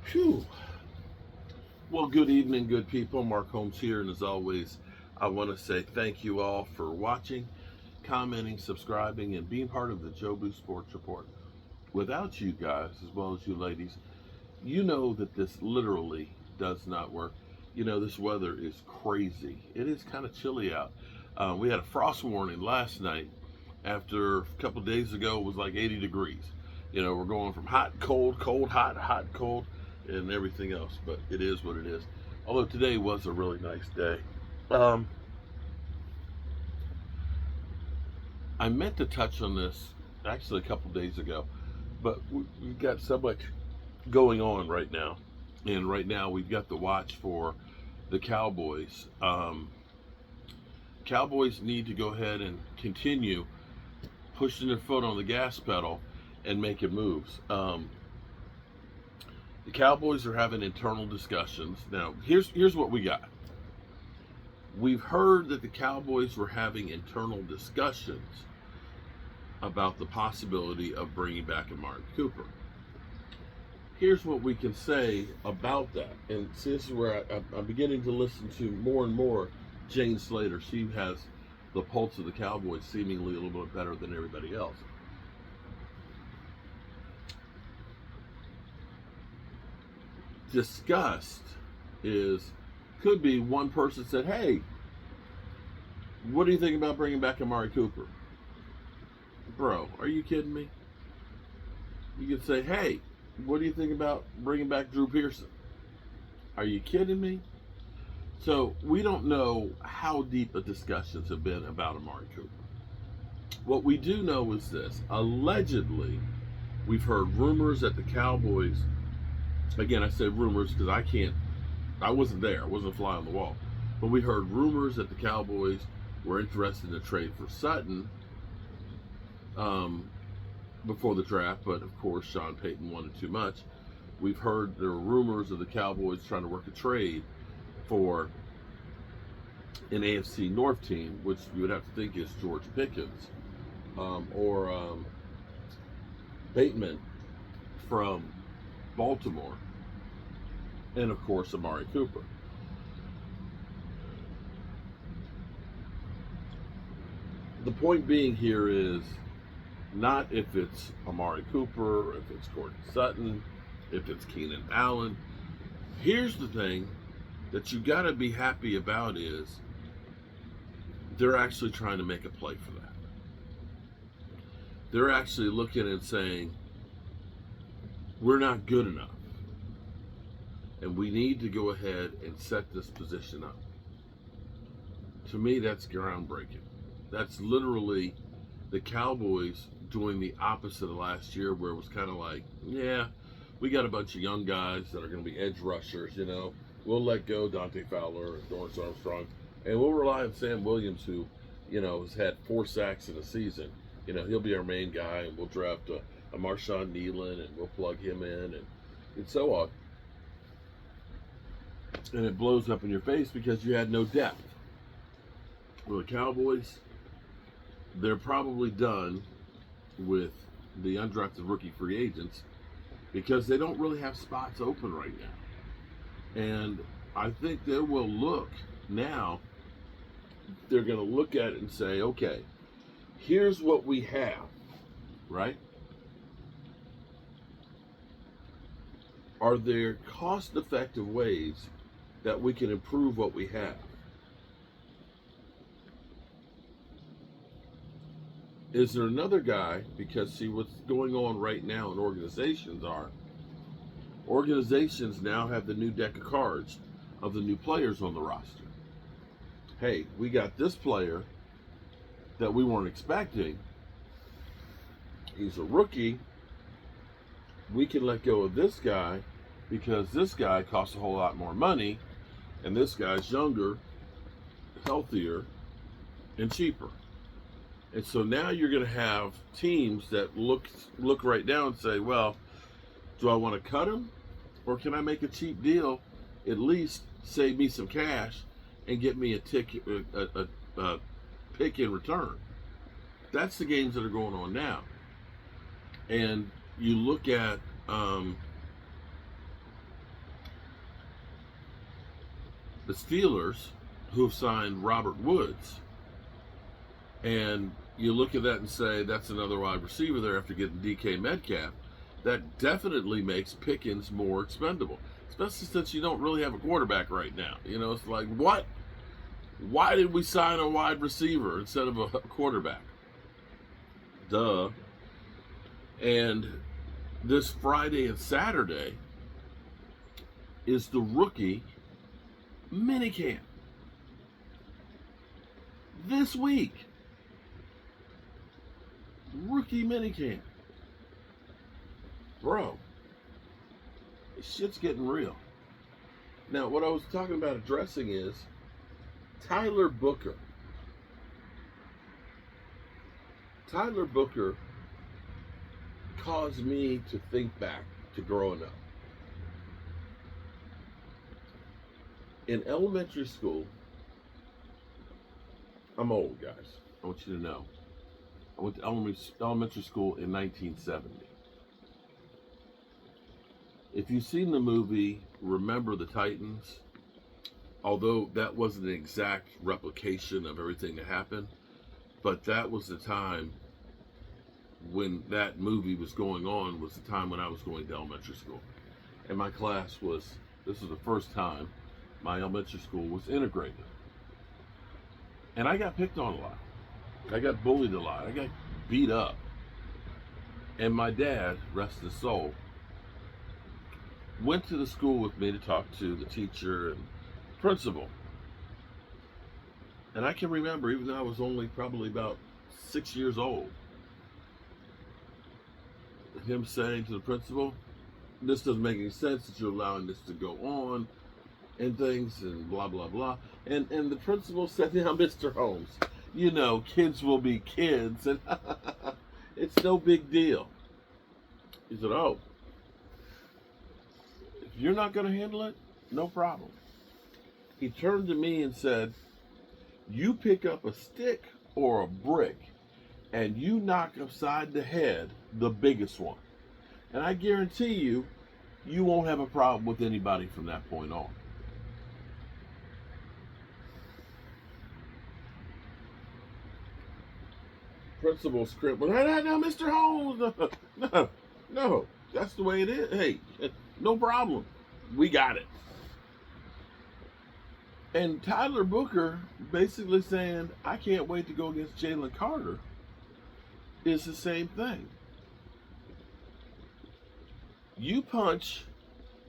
Phew. Well, good evening, good people. Mark Holmes here, and as always, I want to say thank you all for watching, commenting, subscribing, and being part of the Jobu Sports Report. Without you guys, as well as you ladies, you know that this literally does not work. This weather is crazy. It is kind of chilly out. We had a frost warning last night. After a couple of days ago, it was like 80 degrees. We're going from hot, cold, cold, hot, hot, cold, and everything else. But it is what it is. Although today was a really nice day. Um, I meant to touch on this actually a couple of days ago, but we've got so much going on right now. And right now, we've got the watch for the Cowboys. Cowboys need to go ahead and continue pushing their foot on the gas pedal and making moves. The Cowboys are having internal discussions. Now, here's what we got. We've heard that the Cowboys were having internal discussions about the possibility of bringing back Amari Cooper. Here's what we can say about that. And see, this is where I'm beginning to listen to more and more Jane Slater. She has the pulse of the Cowboys seemingly a little bit better than everybody else. Discussed could be one person said, "Hey, what do you think about bringing back Amari Cooper?" Bro, are you kidding me? You could say, "Hey, what do you think about bringing back Drew Pearson?" Are you kidding me? So we don't know how deep the discussions have been about Amari Cooper. What we do know is this. Allegedly, we've heard rumors that the Cowboys, again, I said rumors because I wasn't there. I wasn't a fly on the wall. But we heard rumors that the Cowboys were interested in a trade for Sutton before the draft, but of course Sean Payton wanted too much. We've heard there were rumors of the Cowboys trying to work a trade for an AFC North team, which you would have to think is George Pickens or Bateman from Baltimore, and of course Amari Cooper. The point being here is not if it's Amari Cooper, if it's Courtney Sutton, if it's Keenan Allen. Here's the thing that you got to be happy about is they're actually trying to make a play for that. They're actually looking and saying, we're not good enough, and we need to go ahead and set this position up. To me, that's groundbreaking. That's literally the Cowboys doing the opposite of last year, where it was kind of like, yeah, we got a bunch of young guys that are going to be edge rushers, We'll let go Dante Fowler and Dorrance Armstrong, and we'll rely on Sam Williams, who, has had 4 sacks in a season. He'll be our main guy, and we'll draft a Marshawn Nealon, and we'll plug him in, and so on. And it blows up in your face because you had no depth. Well, the Cowboys, they're probably done with the undrafted rookie free agents because they don't really have spots open right now. And I think they will look now, they're going to look at it and say, okay, here's what we have, right? Are there cost-effective ways that we can improve what we have? Is there another guy? Because see, what's going on right now in organizations now have the new deck of cards of the new players on the roster. Hey, we got this player that we weren't expecting. He's a rookie. We can let go of this guy because this guy costs a whole lot more money, and this guy's younger, healthier, and cheaper. And so now you're going to have teams that look right now and say, well, do I want to cut him, or can I make a cheap deal, at least save me some cash, and get me a pick in return? That's the games that are going on now. And you look at the Steelers, who've signed Robert Woods, and you look at that and say that's another wide receiver there after getting DK Metcalf, that definitely makes Pickens more expendable, especially since you don't really have a quarterback right now. It's like, what? Why did we sign a wide receiver instead of a quarterback? Duh. And this Friday and Saturday is the rookie minicamp. This week. Rookie minicamp. Bro, this shit's getting real. Now, what I was talking about addressing is Tyler Booker. Tyler Booker caused me to think back to growing up. In elementary school, I'm old, guys. I want you to know. I went to elementary school in 1970. If you've seen the movie Remember the Titans, although that wasn't an exact replication of everything that happened, but that was the time when that movie was going on, was the time when I was going to elementary school. And my class this was the first time my elementary school was integrated. And I got picked on a lot. I got bullied a lot. I got beat up. And my dad, rest his soul, went to the school with me to talk to the teacher and principal. And I can remember, even though I was only probably about 6 years old, him saying to the principal, this doesn't make any sense that you're allowing this to go on and things and blah, blah, blah. And the principal said, now, Mr. Holmes, kids will be kids and it's no big deal. He said, oh, if you're not going to handle it, no problem. He turned to me and said, you pick up a stick or a brick and you knock upside the head the biggest one. And I guarantee you won't have a problem with anybody from that point on. Principal script, no, Mr. Holmes, no, that's the way it is. Hey, no problem. We got it. And Tyler Booker basically saying, I can't wait to go against Jalen Carter is the same thing. You punch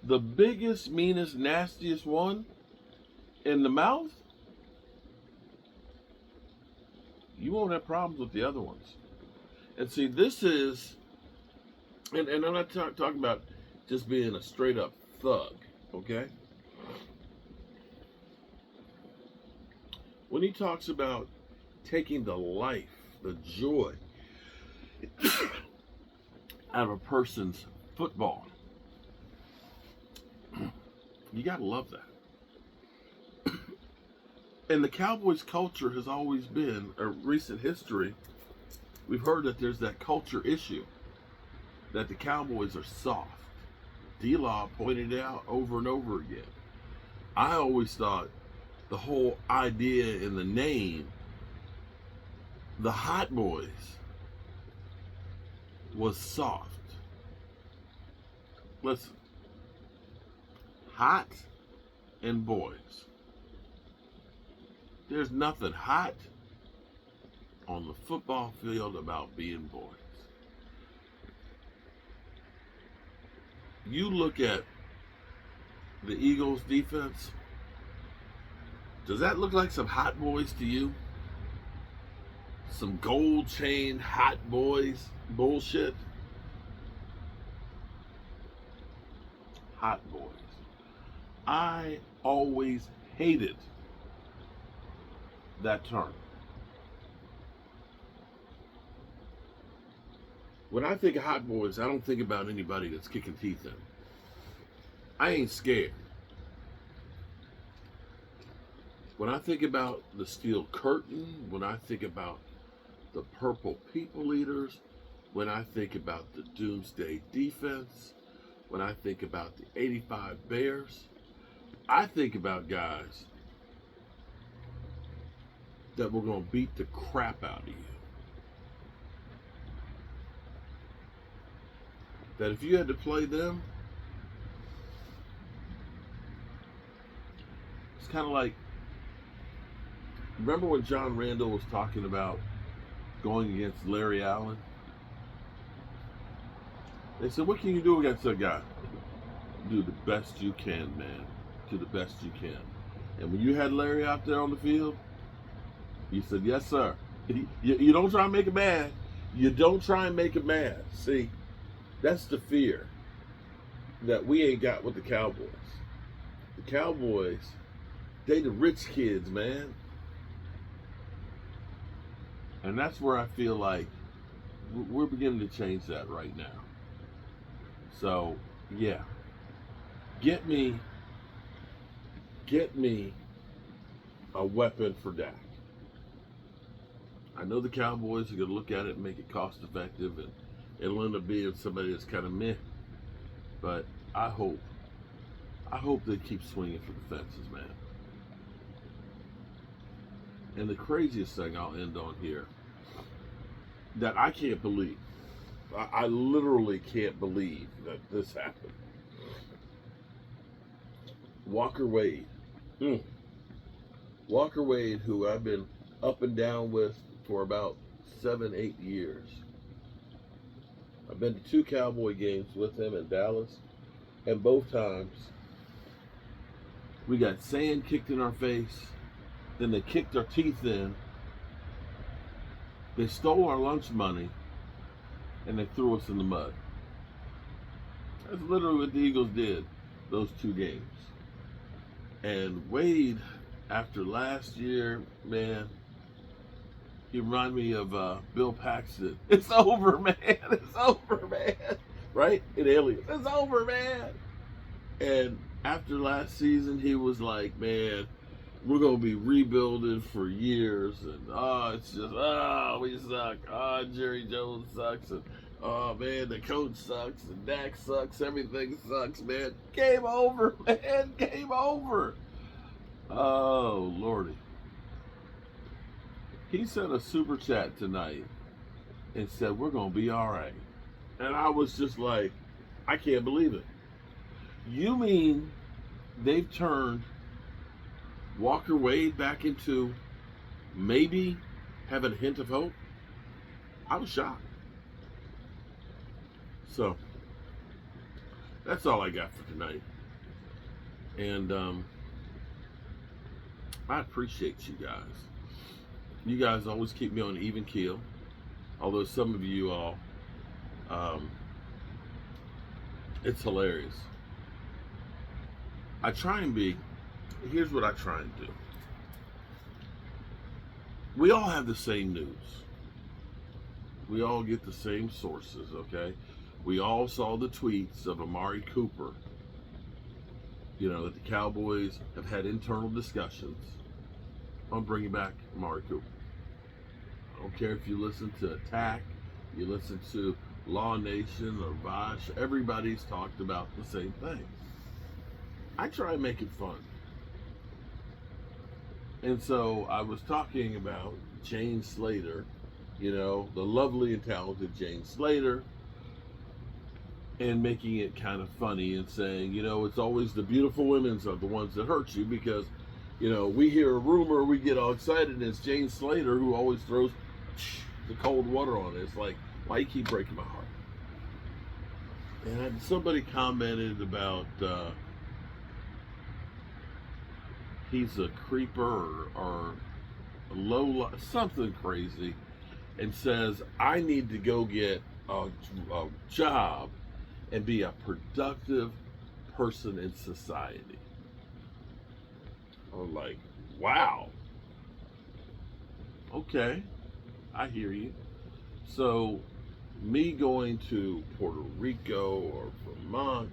the biggest, meanest, nastiest one in the mouth, you won't have problems with the other ones. And see, this is, and I'm not talking about just being a straight up thug, okay? When he talks about taking the life, the joy out of a person's football, you gotta love that. And the Cowboys culture has always been, a recent history, we've heard that there's that culture issue, that the Cowboys are soft. D-Law pointed it out over and over again. I always thought the whole idea in the name, the Hot Boys, was soft. Listen, hot and boys. There's nothing hot on the football field about being boys. You look at the Eagles' defense, does that look like some hot boys to you? Some gold chain hot boys bullshit? Hot boys. I always hated that term. When I think of hot boys, I don't think about anybody that's kicking teeth in. I ain't scared. When I think about the steel curtain, when I think about the purple people eaters, when I think about the doomsday defense, when I think about the 85 Bears, I think about guys that were going to beat the crap out of you. That if you had to play them, it's kind of like, remember when John Randall was talking about going against Larry Allen? They said, what can you do against that guy? Do the best you can, man. Do the best you can. And when you had Larry out there on the field, he said, yes, sir. You don't try and make it mad. You don't try and make it mad. See, that's the fear that we ain't got with the Cowboys. The Cowboys, they the rich kids, man. And that's where I feel like we're beginning to change that right now. So, yeah. Get me a weapon for Dak. I know the Cowboys are going to look at it and make it cost effective, and it'll end up being somebody that's kind of meh. But I hope they keep swinging for the fences, man. And the craziest thing I'll end on here that I can't believe, I literally can't believe that this happened. Walker Wade. Walker Wade, who I've been up and down with for about 7-8 years. I've been to 2 Cowboy games with him in Dallas, and both times we got sand kicked in our face, then they kicked our teeth in, they stole our lunch money, and they threw us in the mud. That's literally what the Eagles did those 2 games. And Wade, after last year, man, he reminded me of Bill Paxton. It's over, man. It's over, man. Right? In Aliens. It's over, man. And after last season, he was like, man, we're going to be rebuilding for years. And, it's just, we suck. Jerry Jones sucks. And, man, the coach sucks. And Dak sucks. Everything sucks, man. Game over, man. Game over. Oh, Lordy. He sent a super chat tonight and said, we're going to be all right. And I was just like, I can't believe it. You mean they've turned Walker Wade back into maybe having a hint of hope? I was shocked. So, that's all I got for tonight. And I appreciate you guys. You guys always keep me on an even keel. Although some of you all, it's hilarious. I try and be, here's what I try and do. We all have the same news. We all get the same sources, okay? We all saw the tweets of Amari Cooper. You know, that the Cowboys have had internal discussions on bringing back Amari Cooper. I don't care if you listen to Attack, you listen to Law Nation or Vosh, everybody's talked about the same thing. I try and make it fun. And so I was talking about Jane Slater, you know, the lovely and talented Jane Slater, and making it kind of funny and saying, you know, it's always the beautiful women's are the ones that hurt you because, you know, we hear a rumor, we get all excited, and it's Jane Slater who always throws the cold water on it. It's like, why you keep breaking my heart? And somebody commented about he's a creeper or a low, something crazy, and says, I need to go get a job and be a productive person in society. I was like, wow. Okay, I hear you. So, me going to Puerto Rico or Vermont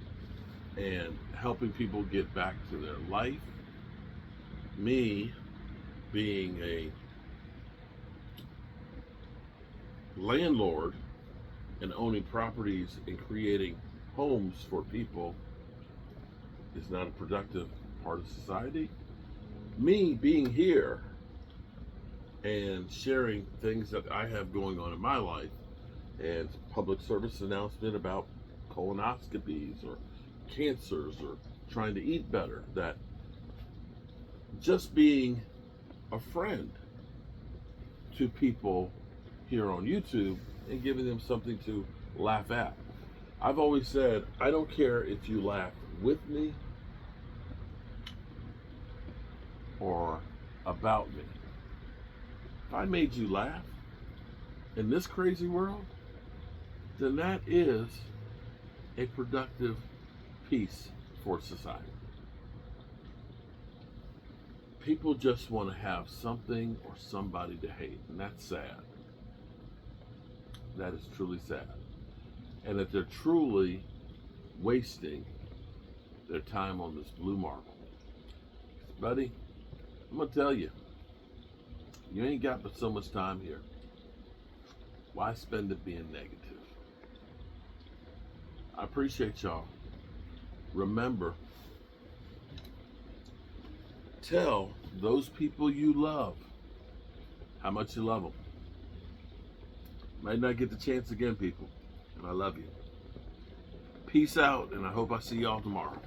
and helping people get back to their life, me being a landlord and owning properties and creating homes for people is not a productive part of society. Me being here and sharing things that I have going on in my life, and public service announcement about colonoscopies or cancers or trying to eat better, that just being a friend to people here on YouTube and giving them something to laugh at. I've always said, I don't care if you laugh with me or about me. If I made you laugh in this crazy world, then that is a productive piece for society. People just want to have something or somebody to hate, and that's sad. That is truly sad. And that they're truly wasting their time on this blue marble. Buddy, I'm going to tell you, you ain't got but so much time here. Why spend it being negative? I appreciate y'all. Remember, tell those people you love how much you love them. Might not get the chance again, people. And I love you. Peace out, and I hope I see y'all tomorrow.